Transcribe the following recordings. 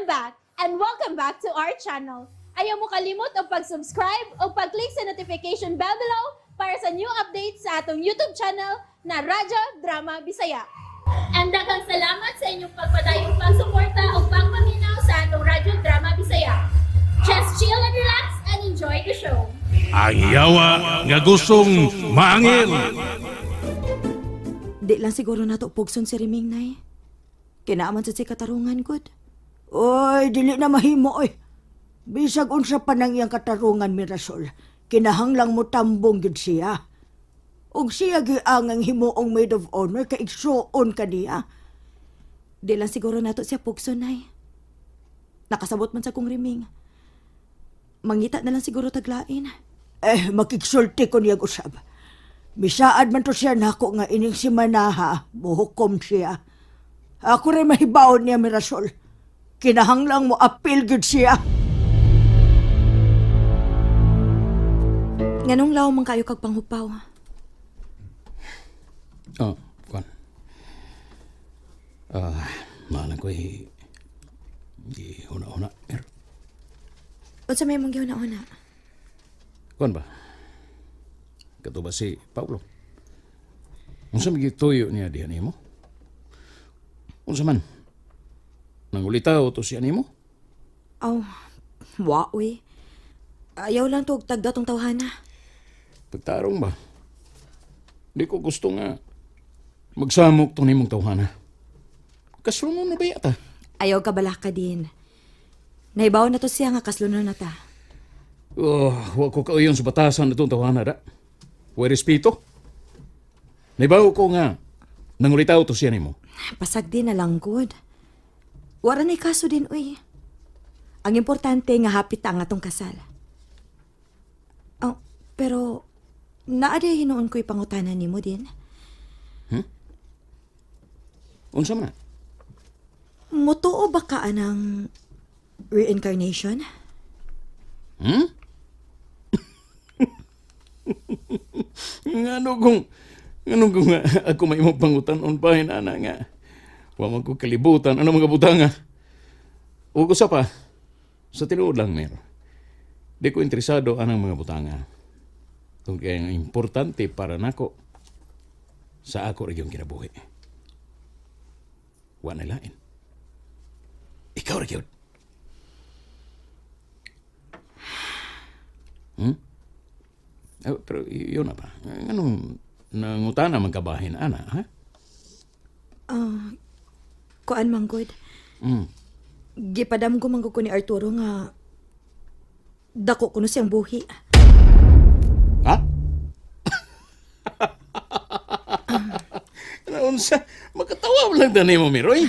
back and welcome back to our channel. Ayaw mo kalimot o pag-subscribe o pag-click sa notification bell below para sa new updates sa atong YouTube channel na Radyo Drama Bisaya. And daghang salamat sa inyong pagpadayong pagsuporta o pagpaminaw sa atong Radyo Drama Bisaya. Just chill and relax and enjoy the show. Ang yawa nga gustong maangil. Di lang siguro nato pugson si Riming, nay. Kinaaman sa si katarungan, good. Oy, dili na mahimo, oy. Bisag unsa pa nang iyang katarungan, Mirasol. Kinahanglang mo tambong gid siya. Og siya giangang himuong maid of honor kay igsuon ka niya. Di lang siguro nato siya pugson, nay. Nakasabot man sa kong Riming. Mangita na lang siguro taglain. Makiksulti ko niyang usab. Misaad man to siya nako nga ining si Manaha, buhukom siya. Ako rin mahibaon niya, Mirasol. Kinahanglang mo appeal gid siya. Nganong law man kayo kag panghupaw? Oh, kuan. Malang ko di una-una. Unsa may mong giuna-una? Kuan ba? Kato ba si Paulo? Unsa magituyo niya diha nimo? Unsa man? Nangulitaw to siya nimo? Aw, wa uy. Ayaw lang to og tagdatong tawhana. Pagtarong ba? Di ko gusto nga magsamok to nimong tawhana. Kaslunon na ba yata? Ayaw ka balaka din. Naibaw na to siya nga kaslunon na ta. Wa ko kauyon sa batasan na itong tawhana da. Wa respeto. Naibaw ko nga nangulitaw to siya nimo. Pasag din na lang, good. Wara na'y kaso din, uy. Ang importante nga hapit ang atong kasal. Oh, pero naada hinuon ko'y pangutanan nimo din. Unsa man? Motoo ba ka anang reincarnation? Ngano kung ako may imong pangutanon pa ana nga. Wa man ko kalibutan ano mga butanga. Ug usa pa sa tinuod lang mer. Di ko interesado anang mga butanga. Kung kaya ang importante para nako sa ako rin yung kinabuhi. Wa na lain. Ikaw rin yun. Pero yun na ba? Anong nangutana magkabahin, ana, ha? Kuan man, good. Gipadam ko man ko ni Arturo nga dako kuno siyang buhi. Ha? Unsa? Magkatawa mo lang tanay mo, Miroy.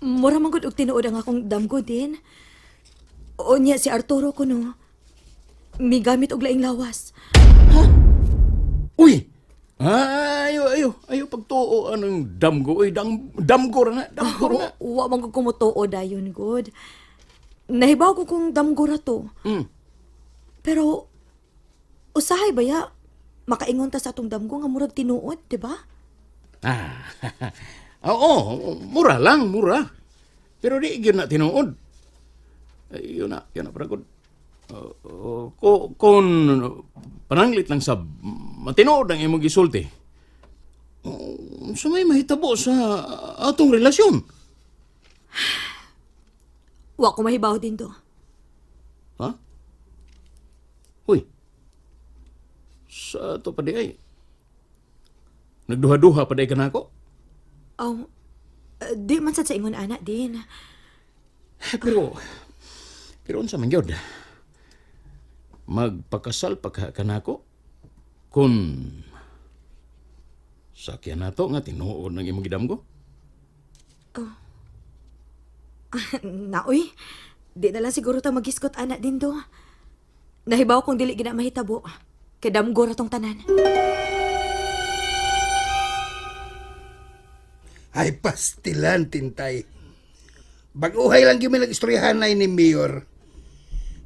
Mura man gud og tinuod ang akong damgo din. O niya si Arturo kuno. Migamit og laing lawas. Uy! Ayaw pagtuo anong damgo. Uy, damgo ra na. Damgo ra na. Wa man gud kumutuo dayon, good. Nahibaw ko kung damgo ra to. Pero usahay baya makaingon ta sa atong damgo nga murag tinuod, di ba? Oo, mura lang, mura. Pero di yun na tinuod. Yun na paragod. Kung pananglit lang sa matinood ang imong gisulti, may mahitabo sa atong relasyon. Wa ko mahibaw din to. Ha? Uy, sa ito pa di ay, nagduha-duha pa di ka na ako? Di man sad sa ingon anak din. Pero unsa man gyud? Magpakasal pa ka kanako kun sakyan nato nga tinuod ng imong gidamgo? Naoy, di na lang siguro ta magiskot anak din do. Nahibaw kung dili gina mahitabo. Kadamgo ra tong tanan. Ay, pastilan, tintay. Baguhay lang yung istoryahan na ni Mayor.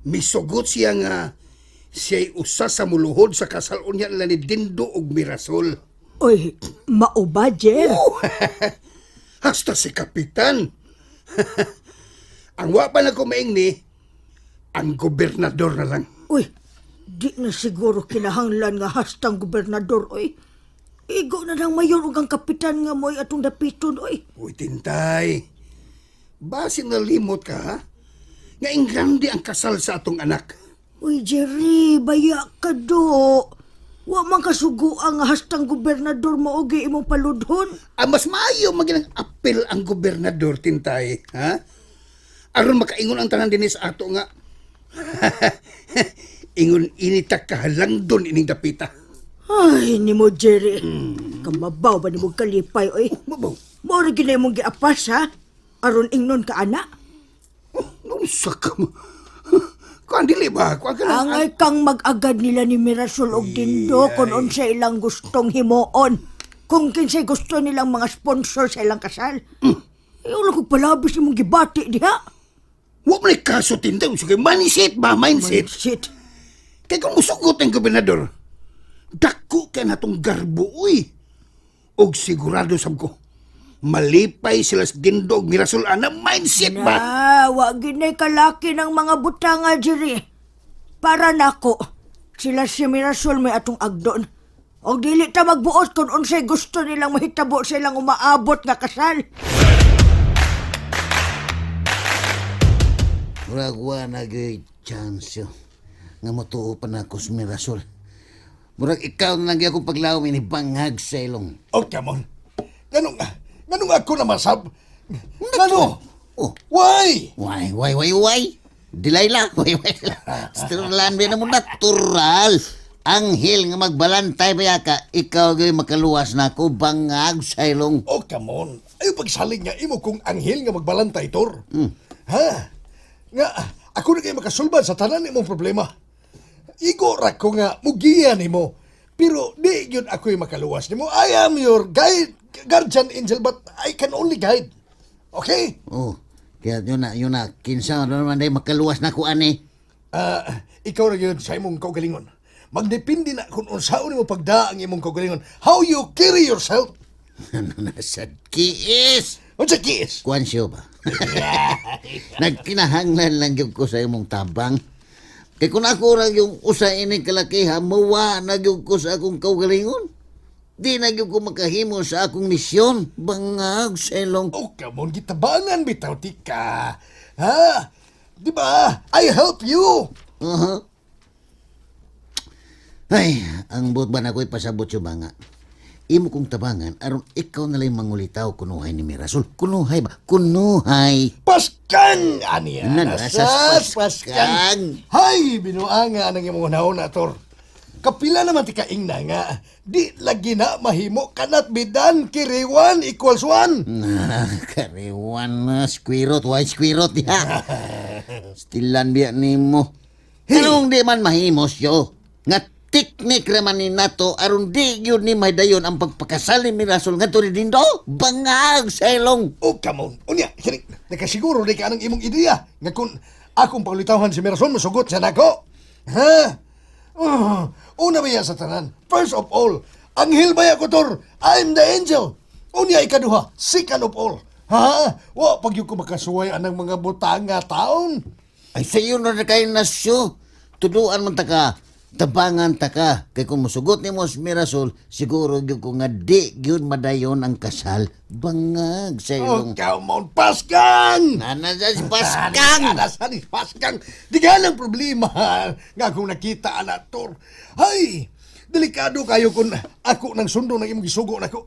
Misugot siya nga siya'y usa sa muluhod sa kasalon niya ni Dindo og Mirasol. Oy, mauba, Jer. Hasta si Kapitan. Ang wa pa na kumaing ni, ang gobernador na lang. Uy, di na siguro kinahanglan nga hastang gobernador, oy. Igo na ng mayor ug ang kapitan nga mo'y atong dapiton, oy. Uy, Tintay. Basin na limot ka, ha? Nga ingrande ang kasal sa atong anak. Uy, Jerry, baya ka do. Wa man kasugo ang hastang gobernador maogi imong paludhon. Mas maayo maginang apel ang gobernador, Tintay. Ha? Aron makaingon ang tanan din sa ato nga. Ingon initak kahalang doon ining dapita. Ay, ni mo, Jerry. Kamabaw ba ni mo kalipay, oy? Mabaw. Mao ginay mong giapas, ha? Aron ingnon ka, ana. Nunsa ka mo. Kuan dili ba? Kuan ka lang. Angay kang mag-agad nila ni Mirasol og Dindo kung unsa ilang gustong himuon. Kung kinsay gusto nilang mga sponsor sa ilang kasal. Wala kong palabis ni mong gibati diha. Wa man kaso, Tintay. Sige, mindset ba? Mindset. Shit. Kaya kung musugot ang gobernador, dako ka na tong garbo, uy. Og sigurado sab ko, malipay sila sa Dindo og Mirasol ana mindset ba? Wa ginay kalaki ng mga butanga, Jerry. Para nako, sila si Mirasol may atong agdon. Og dili ta magbuot kung unsay gusto nilang mahitabo sa ilang umaabot nga kasal. Murag wa na gyud chance yo. Nga motuo pa na ako sa Mirasol. Murag ikaw na lang akong paglaom ini bangag sa ilong. Oh, come on. Ganong ako na masab? Gano? Oh, Why? why? Dilayla, why. Stirlan ba na mo natural. Anghel nga magbalantay ba ka, ikaw gyud makaluwas na ako bangag sa ilong. Oh, come on. Ayaw pagsaling nga imo kung anghel nga magbalantay, Tor. Ha? Nga, ako na kayo makasulbad sa tanan imong problema. Igo ra ko nga, mugiya nimo. Pero di yun ako'y makaluwas nimo. I am your guide, guardian angel, but I can only guide. Okay? Oh, kaya yun na, kinsa naman day makaluwas na ako ani. Ikaw na yun sa imong kaugalingon. Magdepende na kung unsaon mo pagdaang imong kaugalingon. How you carry yourself. Ano na sa kiis? Unsa kiis? Kuan siya ba? Nagkinahanglan lang yung ko sa imong tabang. Kaya kung ako lang yung usa ini kalakiha, mawa na yung ko sa akong kaugalingon. Di na yung ko makahimo sa akong misyon. Bangag sa ilong. Oh, come on, gitabangan bitaw tika. Ha? Di ba? I help you. Ay, ang buot ba na ko'y pasabot yung banga? Imo kong tabangan, aron ikaw na lang mangulitaw kunuhay ni Mirasol. Kunuhay ba? Kunuhay! Paskan! Aniya. Nanasas paskan. Hay, binuanga ang imong nauna, Tor. Kapila naman ti kaingna nga. Di lagi na mahimo kanat bidan kiriwan equals 1. Kariwan na, squirot, white squirot, ya. Stilan biya ni mo. Anong di man mahimos yo? Nga teknik raman ni nato, aron di yun ni dayon ang pagpakasal ni Mirasol nga tuli dindo. Bangag sa ilong. Oh, come on. Unya, kini, nakasiguro di ka anong imong ideya. Nga kung akong paulitawan si Mirasol, masugot siya nako. Ha? Una ba yan sa tanan? First of all, anghel ba ko, Tor? I'm the angel. Unya ikaduha, second of all. Ha? Wa, pag yung kumakasuway anang mga butang nga taon. Ay sayo na kayo nasyo. Tuduan man ta ka. Tabangan ta ka. Kay kung musugot ni mo si Mirasol, siguro yun ko nga di yun madayon ang kasal. Bangag sa Oh, ilong. come on, Paskang! Nanasa si Paskang! Nanasan ni Paskang! Di ka lang problema nga kung nakita anak, Tor. Hay! Delikado kayo kung ako nang sundo ng imong gisugo na ko.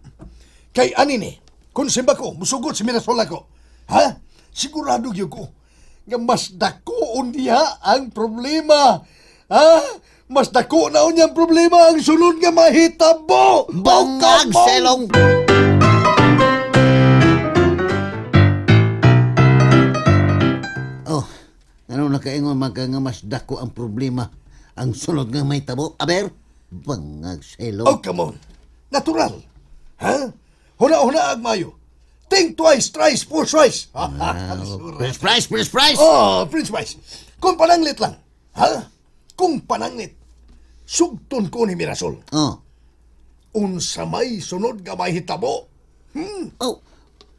Kay ani ni, kung simba ko, musugot si Mirasol ako. Ha? Sigurado yun ko nga mas dako niya ang problema. Ha? Mas dako na unya ang problema ang sunod nga mahitabo. Bangag come on! sa ilong. Oh, ano nakaingon man ka nga mas dako ang problema. Ang sunod nga may tabo. Aber, bangag sa ilong. Oh, come on. Natural. Ha? Huna-huna agmayo. Think twice, thrice, four twice. Prince Price! Oh, Prince Wise. Kung pananglit lang. Ha? Kung pananglit. Sugton ko ni Mirasol. Oh. Unsa may sunod nga may hitabo. Oh,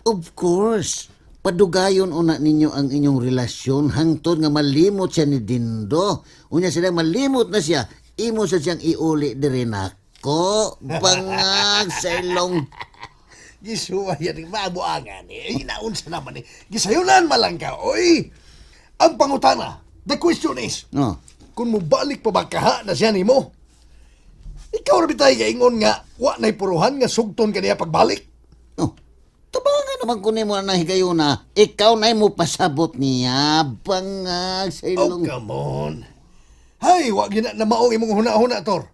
of course. padugayon una ninyo ang inyong relasyon hangtod nga malimot siya ni Dindo. Unya sila malimot na siya, imo sa siyang iuli diri nako. Bangag sa ilong. Gisuwa yan yung mabuangan eh. Hinaon sa naman eh. Gisayunan malang ka, oy. Ang pangutana, the question is, No. kung mo balik pa ba kaha na siya ni mo? Ikaw rin tayo kaingon nga, wa na'y puruhan nga sugton ka niya pagbalik. Oh. Tabangan naman ko nimo na higayon na ikaw na mo pasabot niya. Bangag sa Oh, ilong. come on. Hay, wa gina na maong imong huna-huna, Tor.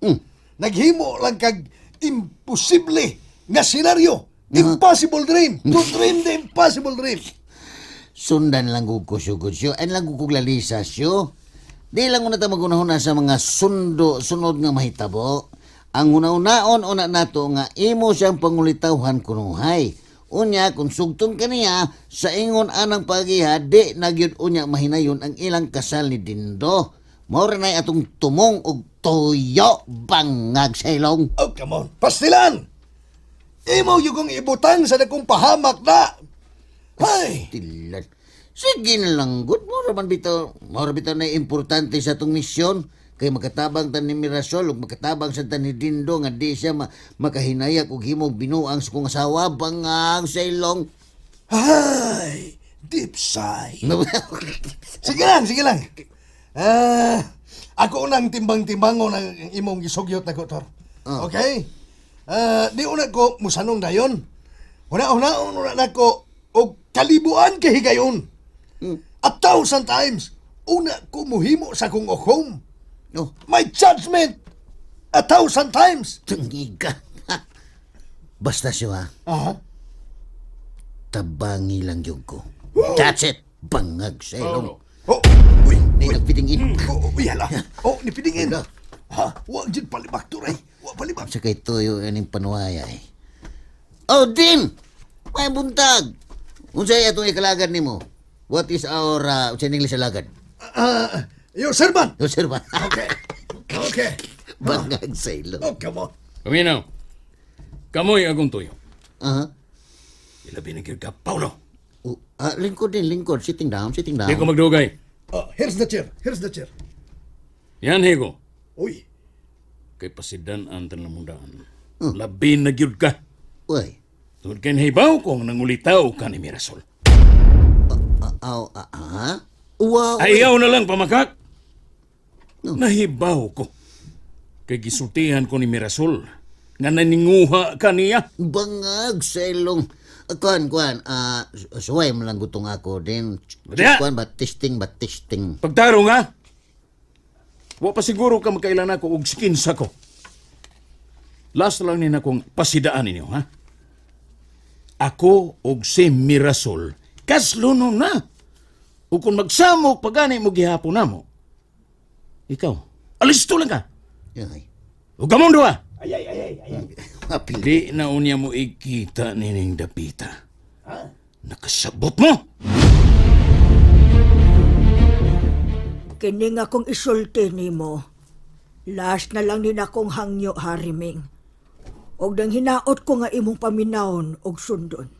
Naghimo lang kag imposible nga senaryo. Impossible dream. To dream the impossible dream. Sundan lang ko sugod siyo. Ay lang ko lalisa siyo. Di lang una ta magunahuna sa mga sunod nga mahitabo. Ang una-unaon una nato nga imo siyang pangulitawhan kunuhay. Unya kung sugton kaniya sa ingon anang pagiha di nagyud unya mahinayon ang ilang kasal ni Dindo. Maura na atong tumong og toyo bangag sa ilong. Oh, come on. Pastilan! Imo yung ibutang sa dakong pahamak na. Hay! Tilan. Sige na lang, good. Maura bitaw na importante sa atong misyon. Kay makatabang tan ni Mirasol ug makatabang sa tan ni Dindo nga di siya makahinayak og himog binuang sa kong asawa bangag sa ilong. Hay! Deep sigh. Sige lang. Ako unang timbang-timbangon ang imong gisugyot na ko, Tor. Okay? Di una ko musanong dayon. Una na ko og kalibuan kahigayon. 1,000 times. Una ko muhimo sa kong okom. Oh, My judgment 1,000 times. tungiga. Basta siya, Aha. tabangi lang yung ko. That's it. Bangag sa ilong. Oh, uy. Di nagpitingin. Hala. Oh, nipidingin. Wala. Ha? Wa jud palibak turay. Wa palibak. Sa kay Toyo yaning panuwaya eh. Oh, Din! May buntag! Unsay atong ikalagad nimo? What is our, unsay English alagad? Your servant. Yo, sir ba? Okay. Bangag sa ilong. Oh, come on. Paminaw, kamoy agong tuyo. Aha. Ilabi na gyud ka, Paulo. Lingkod. Sitting down. Di ko magdugay. Here's the chair. Yan, Higo. Uy. Kay pasidan ang tanamundaan. Labi na gyud ka. Uy. Tungod kay nahibaw kong nangulitaw ka ni Mirasol. Wow. Ayaw na lang pamakak. Nahibaw ko. Kay gisultihan ko ni Mirasol nga naninguha ka niya. Bangag sa ilong. Kuan. Suway mo lang gutong ako din. Badya! Kuan ba? Testing. Pagtaro nga. Wa pa siguro ka magkailan ako og skinsa ko. Last lang nina kong pasidaan ninyo, ha? Ako og si Mirasol, kasluno na. O kung magsamok pagani mo gihapon na mo, ikaw, alisto lang ka. Ay. O kamondo ha. Apil. Di na unya mo ikita nining dapita. Nakasabot mo. Kini nga kong isulti nimo. Last na lang din akong hangyo, Hariming. Og nang hinaot ko nga imong paminawon og sundon.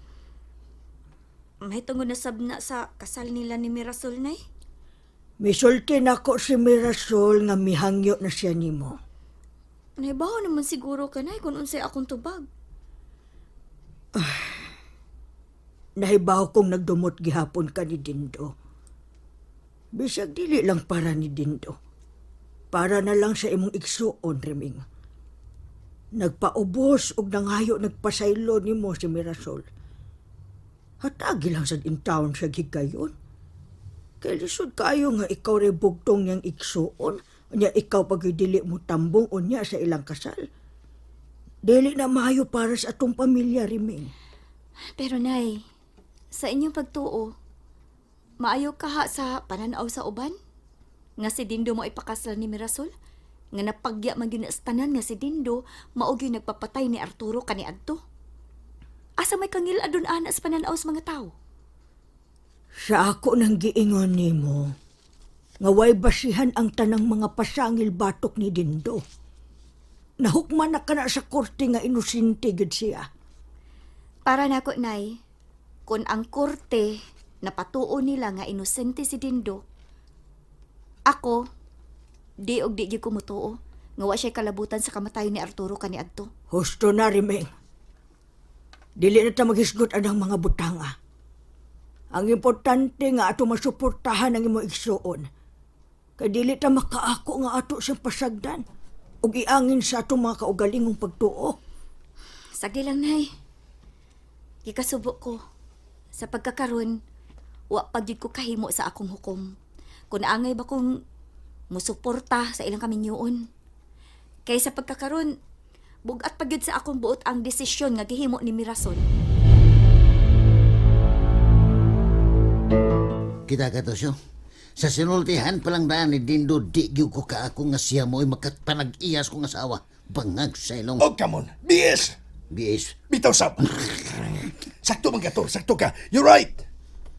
May tungod na sabna sa kasal nila ni Mirasol, nay? Misulti nako si Mirasol nga mihangyo na siya nimo. Naibaw naman siguro ka, nay, kung unsay akong tubag. Nahibaw kong nagdumot gihapon ka ni Dindo. Bisag dili lang para ni Dindo. Para na lang sa imong igsuon, Reming. Nagpaubos og nangayo nagpasaylo nimo si Mirasol. Hatagi lang sa in-town siya gigayon. Kay lisod kayo nga ikaw rin bugtong niyang igsuon, niya ikaw pagidili mo tambong unya sa ilang kasal. Dili na maayo para sa atong pamilya, Reming. Pero, nay, sa inyong pagtuo, maayo ka ha sa pananaw sa uban? Nga si Dindo mo ipakasal ni Mirasol? Nga napagya man yun sa tanan nga si Dindo, maog yung nagpapatay ni Arturo kaniadto? Asa may kangil adun ana sa pananaw sa mga tao? Sa ako nang giingon nimo, nga way basihan ang tanang mga pasangil batok ni Dindo. Nahukman na ka na sa korte nga inusinti gid siya. Para nako, nay, kung ang korte napatuo nila nga inosente si Dindo. Ako, di og di gyud ko mutuo nga wa siya kalabutan sa kamatayon ni Arturo kaniadto. Husto na, Rimeng. Dili na ta maghisgot anang mga butanga. Ang importante nga ato masuportahan ang imong igsuon. Kay dili ta makaako nga ato siyang pasagdan ug iangin sa ato mga kaugalingong pagtuo. Sagdi lang, nay. Gikasubo ko. Sa pagkakaroon, wa pagyud ko kahimo sa akong hukom. Kung angay ba kong musuporta sa ilang kaminyoon. Kay sa pagkakaroon, bugat pagyud sa akong buot ang desisyon nga gihimo ni Mirasol. Kita ka to siya. Sa sinultihan palang daan ni Dindo, di gyud ko ka ako nga siya mo'y makatpanag-iyas kong asawa. Bangag sa ilong. Oh, come on. BS! Biis. Bitaw sab. Sakto man ka, Tor. Sakto ka. You're right.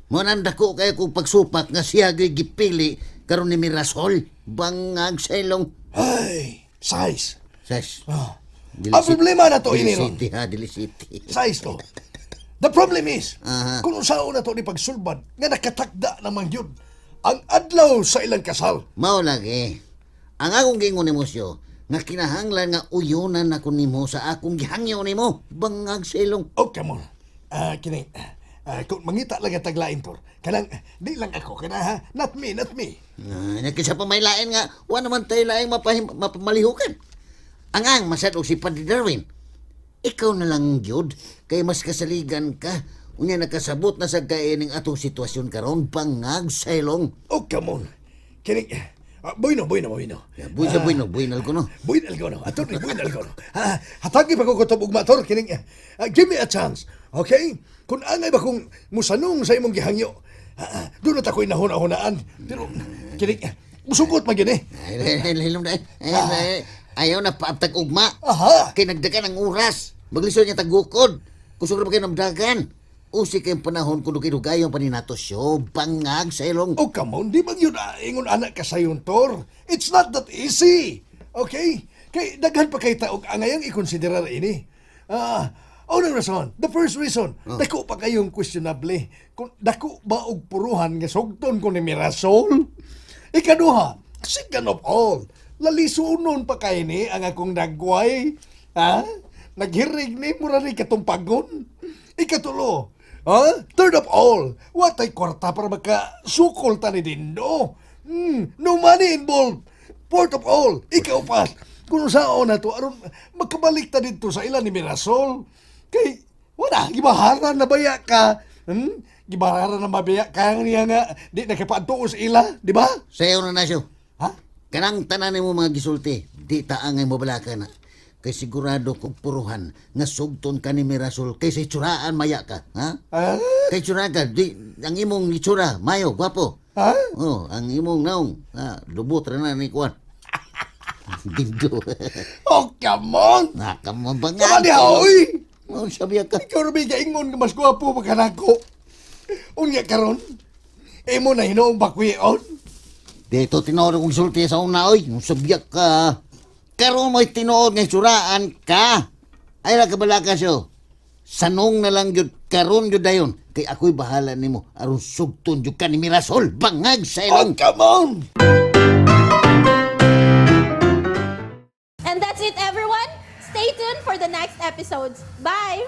Mananda ko kayo kung pagsupak nga siya gipili karon ni Mirasol. Bangag sa ilong. Ay, size. Ses. Oh. Ang problema na to, Dili Iniron. City ha, Dili City. Size to. The problem is, Aha. kung saan na to ni pagsulbad, nga nakatakda naman yun, ang adlaw sa ilang kasal. Mao lagi. Ang akong gingon nimo siyo, nga kinahanglan nga uyunan ako nimo sa akong gihangyo nimo. Bangag sa ilong. Oh, come on. Kining, kung mangita lang ang taglain, Tor, kanang, di lang ako, ha? Not me, not me. Nakisa pa may lain nga, wa naman tayo laing mapamalihukan. Ang masad og si Padre Darwin. Ikaw na lang gyud kay mas kasaligan ka. Unya nakasabot na sa kaining atong sitwasyon karon, bangag sa ilong. Oh, come on. Kining, bueno. Buinal ko no. Buin algono. Ator ni buin algono. Hatagi pa ko kutob ugma, Tor, kining, give me a chance. Okay? Kung angay ba kung musanong sa imong gihangyo, doon na tako'y nahuna-hunaan. Pero, kining, musugot man yun eh. Ayaw na paabtag ugma. Aha. Kay nagdagan ang oras. Maglisod niya tagukod. Kusog na ba kayo namdagan? Usi kayong panahon kung dugayon pa ni nato siyo. Bangag sa ilong. Oh, come on. Di man yun ingon anak ka sa yun, Tor. It's not that easy. Okay? Kay daghan pa kay taog angayang ikonsiderar ini. Unang rason, the first reason, dako pa kayong questionable. Kung dako ba og puruhan nga sugton ko ni Mirasol? Ikaduha, second of all, lalisunon pa kay ni ang akong dagway. Naghirig ni mura ni katumpagon. Ikatulo, third of all, watay kwarta para makasukol ta ni Dindo. No money involved. Fourth of all, ikaw pa, kung saan na to, aron magkabalik ta dito sa ilan ni Mirasol. Kay, wala, gibaharan na baya ka. Gibaharan na mabaya ka niya nga, di nakapaantuo sa ila, di ba? Sayo na siyo. Ha? Kanang tanan mo mga gisulti, di taangay mo balaka na. Kay sigurado kong puruhan nga sugton ka ni Mirasol kay sa itsuraan maya ka, ha? Kay itsura ka, ang imong itsura, mayo, gwapo. Ha? Oh, ang imong naong, lubot na ni Kuan. Dindo. Oh, come on! Nakamang ba Tama niya, oy! Oh, sabi ka. Ikaw rin may kaingon nga mas gwapo pa ka nako. Unya karon, imo na hinoong bakwion. Dito tinood kong sulti sa una, oy. Sabiyak ka. Karoon mo'y tinood ng suraan ka. Ay lang kabalaka siyo. Sanong na lang yun, karoon yun dayon. Kay ako'y bahala nimo aron sugton yun ka ni Mirasol. Bangag sa Oh, ilong. come on! And that's it, everyone. Stay tuned for the next episodes. Bye!